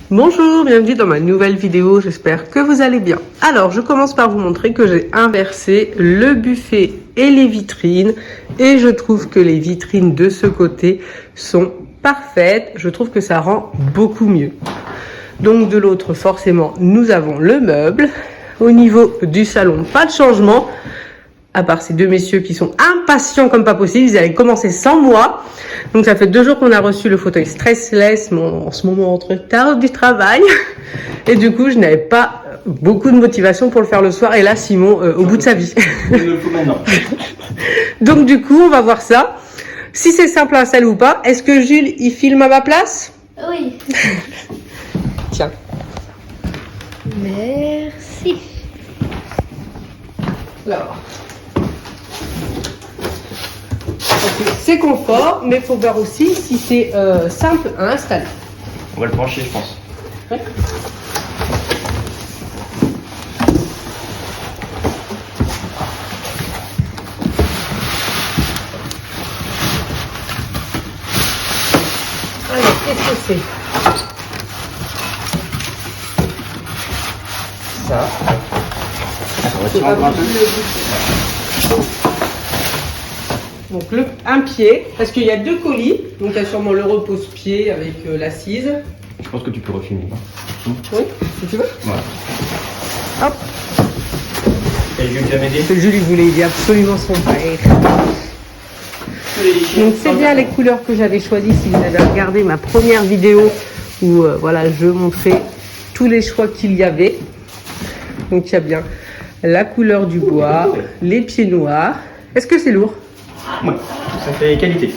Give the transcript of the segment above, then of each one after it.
Bonjour, bienvenue dans ma nouvelle vidéo, j'espère que vous allez bien. Alors, je commence par vous montrer que j'ai inversé le buffet et les vitrines et je trouve que les vitrines de ce côté sont parfaites. Je trouve que ça rend beaucoup mieux. Donc de l'autre, forcément, nous avons le meuble. Au niveau du salon, pas de changement. À part ces deux messieurs qui sont impatients comme pas possible, ils allaient commencer sans moi. Donc ça fait 2 jours qu'on a reçu le fauteuil stressless, en ce moment entre tard du travail. Et du coup, je n'avais pas beaucoup de motivation pour le faire le soir. Et là, Simon, au bout de sa vie. Il le faut maintenant. Donc du coup, on va voir ça. Si c'est simple à installer ou pas. Est-ce que Jules, il filme à ma place? Oui. Tiens. Merci. Alors. C'est confort, mais il faut voir aussi si c'est simple à installer. On va le brancher, je pense. Ouais. Alors, qu'est-ce que c'est? Ça. On va tirer encore un peu. Donc un pied, parce qu'il y a 2 colis, donc il y a sûrement le repose-pied avec l'assise. Je pense que tu peux refilmer. Oui, si tu veux. Voilà. Hop. Et Jules, tu vas m'aider? Jules, il voulait aider absolument son père. Donc c'est bien les couleurs que j'avais choisies. Si vous avez regardé ma première vidéo où voilà, je montrais tous les choix qu'il y avait. Donc il y a bien la couleur du bois, les pieds noirs. Est-ce que c'est lourd? Ouais, ça fait qualité.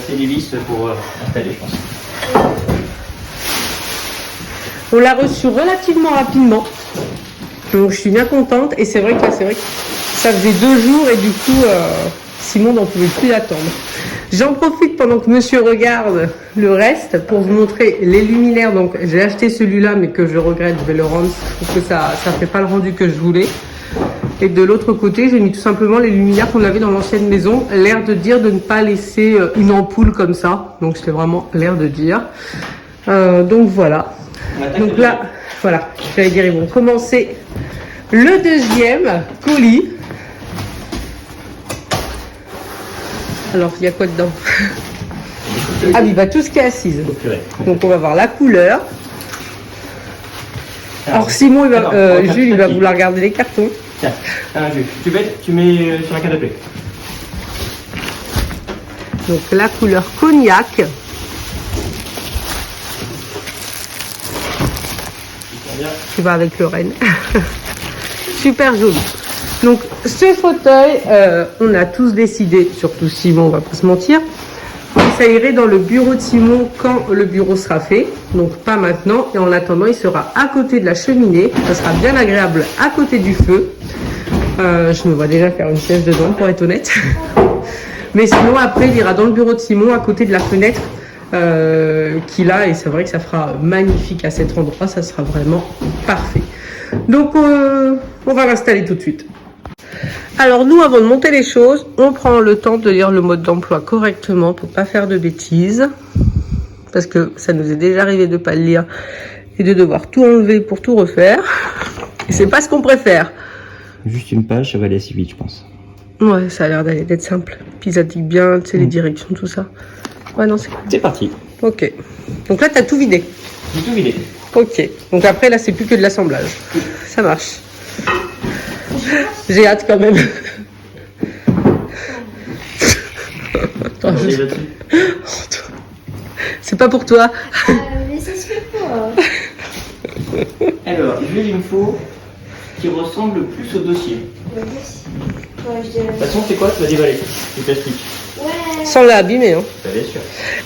C'est des vis pour installer, je pense. On l'a reçu relativement rapidement. Donc je suis bien contente. Et c'est vrai que là, ça faisait 2 jours et du coup, Simon n'en pouvait plus attendre. J'en profite pendant que monsieur regarde le reste pour vous montrer les luminaires. Donc j'ai acheté celui-là mais que je regrette, je vais le rendre. Je trouve que ça fait pas le rendu que je voulais. Et de l'autre côté, j'ai mis tout simplement les luminaires qu'on avait dans l'ancienne maison. L'air de dire de ne pas laisser une ampoule comme ça. Donc c'est vraiment l'air de dire. Donc voilà. Donc là, voilà, j'allais dire, ils vont commencer le 2e colis. Alors, il y a quoi dedans? Ah oui, bah tout ce qui est assise. Donc on va voir la couleur. Alors Simon, Jules, il va vouloir regarder les cartons. Tiens, Jules, tu mets sur la canapé. Donc la couleur cognac. Qui va avec le renne. Super joli. Donc ce fauteuil, on a tous décidé, surtout Simon, on va pas se mentir, que ça irait dans le bureau de Simon quand le bureau sera fait. Donc pas maintenant. Et en attendant, il sera à côté de la cheminée. Ça sera bien agréable à côté du feu. Je me vois déjà faire une sieste dedans, pour être honnête. Mais sinon, après, il ira dans le bureau de Simon, à côté de la fenêtre qu'il a. Et c'est vrai que ça fera magnifique à cet endroit. Ça sera vraiment parfait. Donc, on va l'installer tout de suite. Alors nous, avant de monter les choses, on prend le temps de lire le mode d'emploi correctement pour pas faire de bêtises. Parce que ça nous est déjà arrivé de pas le lire et de devoir tout enlever pour tout refaire. Et c'est pas ce qu'on préfère. Juste une page, ça va aller assez vite, je pense. Ouais, ça a l'air d'être simple. Puis ça dit bien, tu sais, les directions, tout ça. Ouais, non, c'est cool. C'est parti. Ok. Donc là, t'as tout vidé. J'ai tout vidé. Ok. Donc après, là, c'est plus que de l'assemblage. Ça marche. J'ai hâte quand même. Attends, c'est pas pour toi. Mais ça se fait pas. Alors, Jules, il me faut qui ressemble le plus au dossier. Ouais, je dirais. De toute façon, c'est quoi? Tu vas déballer. C'est plastique. Ouais. Sans l'abîmer, hein. Bien sûr.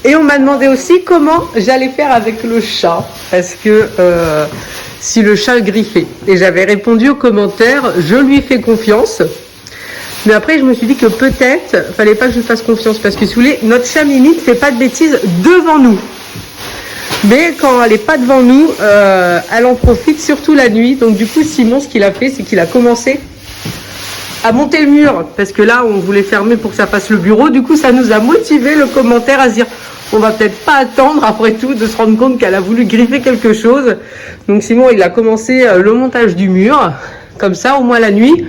Et on m'a demandé aussi comment j'allais faire avec le chat. Parce que si le chat griffait. Et j'avais répondu aux commentaires, je lui fais confiance. Mais après, je me suis dit que peut-être, fallait pas que je lui fasse confiance. Parce que si vous voulez, notre chat Mimi ne fait pas de bêtises devant nous. Mais quand elle n'est pas devant nous, elle en profite surtout la nuit. Donc du coup, Simon, ce qu'il a fait, c'est qu'il a commencé à monter le mur, parce que là, on voulait fermer pour que ça fasse le bureau. Du coup, ça nous a motivé le commentaire à se dire, on va peut-être pas attendre, après tout, de se rendre compte qu'elle a voulu griffer quelque chose. Donc Simon, il a commencé le montage du mur, comme ça, au moins la nuit.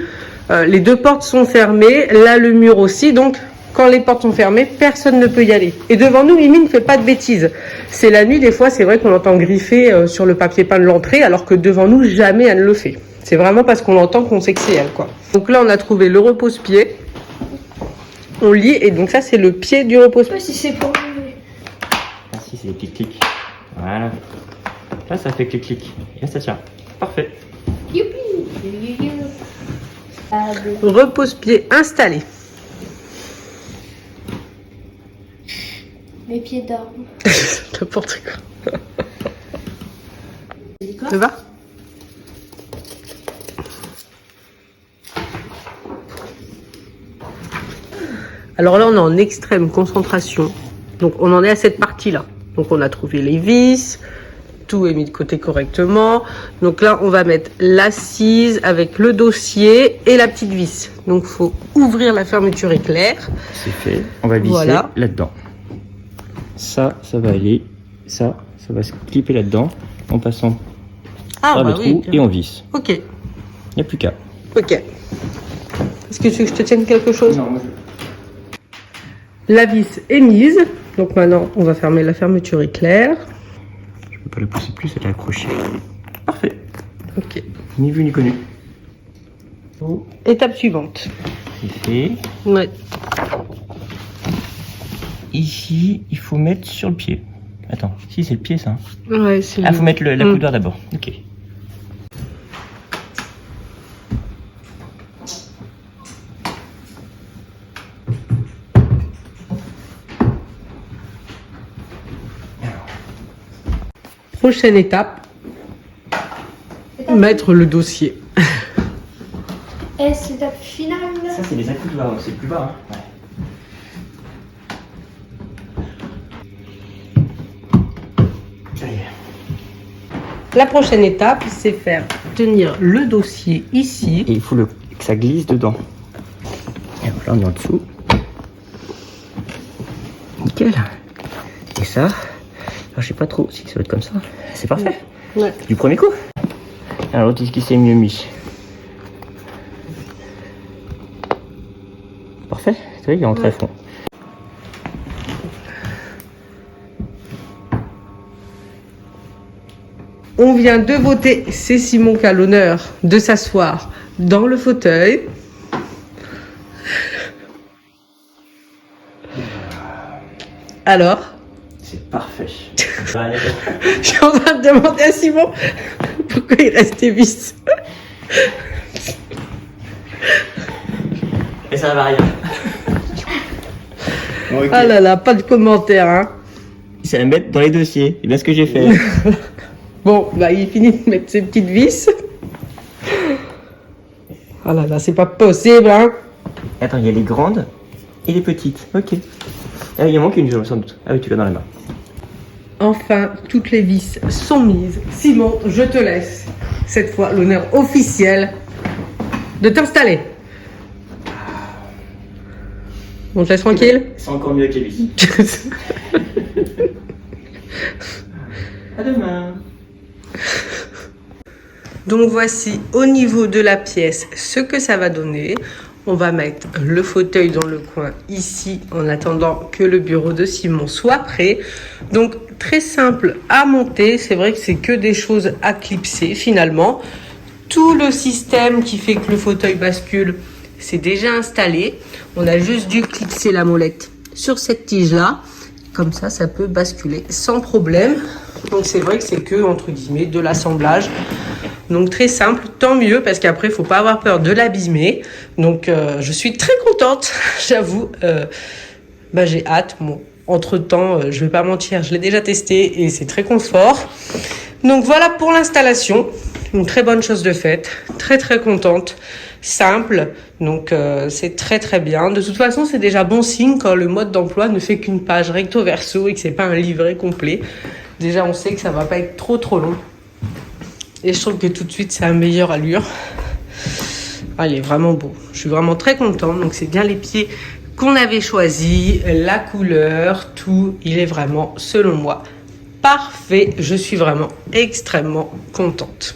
Les deux portes sont fermées, là, le mur aussi. Donc, quand les portes sont fermées, personne ne peut y aller. Et devant nous, Mimi ne fait pas de bêtises. C'est la nuit, des fois, c'est vrai qu'on entend griffer sur le papier peint de l'entrée, alors que devant nous, jamais elle ne le fait. C'est vraiment parce qu'on l'entend qu'on sait que c'est elle, quoi. Donc là, on a trouvé le repose-pied. On lit, et donc ça, c'est le pied du repose-pied. Si c'est pour lui. Ah si, c'est des clics-clics. Voilà. Là, ça fait clic-clic. Et là, ça tient. Parfait. Youpi. Repose-pied installé. Mes pieds dorment. N'importe quoi. Ça va? Alors là, on est en extrême concentration. Donc, on en est à cette partie-là. Donc, on a trouvé les vis. Tout est mis de côté correctement. Donc là, on va mettre l'assise avec le dossier et la petite vis. Donc, il faut ouvrir la fermeture éclair. C'est fait. On va visser Voilà. là-dedans. Ça va aller. Ça va se clipper là-dedans en passant par le trou et on visse. Ok. Il n'y a plus qu'à. Ok. Est-ce que tu veux que je te tienne quelque chose? Non, moi La vis est mise. Donc maintenant, on va fermer la fermeture éclair. je peux pas le pousser plus, elle est accrochée. Parfait. Ok. Ni vu ni connu. Étape suivante. C'est fait. Ouais. Ici, il faut mettre sur le pied. Attends, si c'est le pied ça. Ouais, c'est Ah, faut mettre la coudoir d'abord. Ok. Prochaine étape, mettre le dossier. Est-ce l'étape finale? Ça, c'est les accoudoirs, c'est plus bas. Hein. Ouais. Ça y est. La prochaine étape, c'est faire tenir le dossier ici. Et il faut que ça glisse dedans. Et voilà, on est en dessous. Nickel. Et ça, alors, je sais pas trop si ça va être comme ça. C'est parfait. Ouais. Du premier coup. Alors, l'autre, est-ce qu'il s'est mieux mis? Parfait. Tu vois, il est en très fond. On vient de voter, c'est Simon qui a l'honneur de s'asseoir dans le fauteuil. Alors, C'est parfait. je suis en train de demander à Simon pourquoi il restait vis. Et ça va rien. Bon, okay. Ah là là, pas de commentaire, hein. C'est à mettre dans les dossiers. C'est bien ce que j'ai fait. Bon, bah il finit de mettre ses petites vis. Ah là là, c'est pas possible, hein. Attends, il y a les grandes et les petites. Ok. Ah, il en manque une, sans doute. Ah oui, tu l'as dans la main. Enfin, toutes les vis sont mises. Simon, je te laisse, cette fois, l'honneur officiel de t'installer. On te laisse tranquille? C'est encore mieux que les vis. À demain. Donc voici au niveau de la pièce ce que ça va donner. On va mettre le fauteuil dans le coin ici en attendant que le bureau de Simon soit prêt. Donc très simple à monter. C'est vrai que c'est que des choses à clipser finalement. Tout le système qui fait que le fauteuil bascule, c'est déjà installé. On a juste dû clipser la molette sur cette tige-là. Comme ça, ça peut basculer sans problème. Donc c'est vrai que c'est que, entre guillemets, de l'assemblage. Donc très simple, tant mieux, parce qu'après, il ne faut pas avoir peur de l'abîmer. Donc je suis très contente, j'avoue. J'ai hâte. Bon, entre-temps, je ne vais pas mentir, je l'ai déjà testé et c'est très confort. Donc voilà pour l'installation. Une très bonne chose de faite. Très très contente. Simple. Donc c'est très très bien. De toute façon, c'est déjà bon signe quand le mode d'emploi ne fait qu'une page recto verso et que c'est pas un livret complet. Déjà, on sait que ça va pas être trop trop long. Et je trouve que tout de suite, c'est à meilleure allure. Ah, il est vraiment beau. Je suis vraiment très contente. Donc, c'est bien les pieds qu'on avait choisis, la couleur, tout. Il est vraiment, selon moi, parfait. Je suis vraiment extrêmement contente.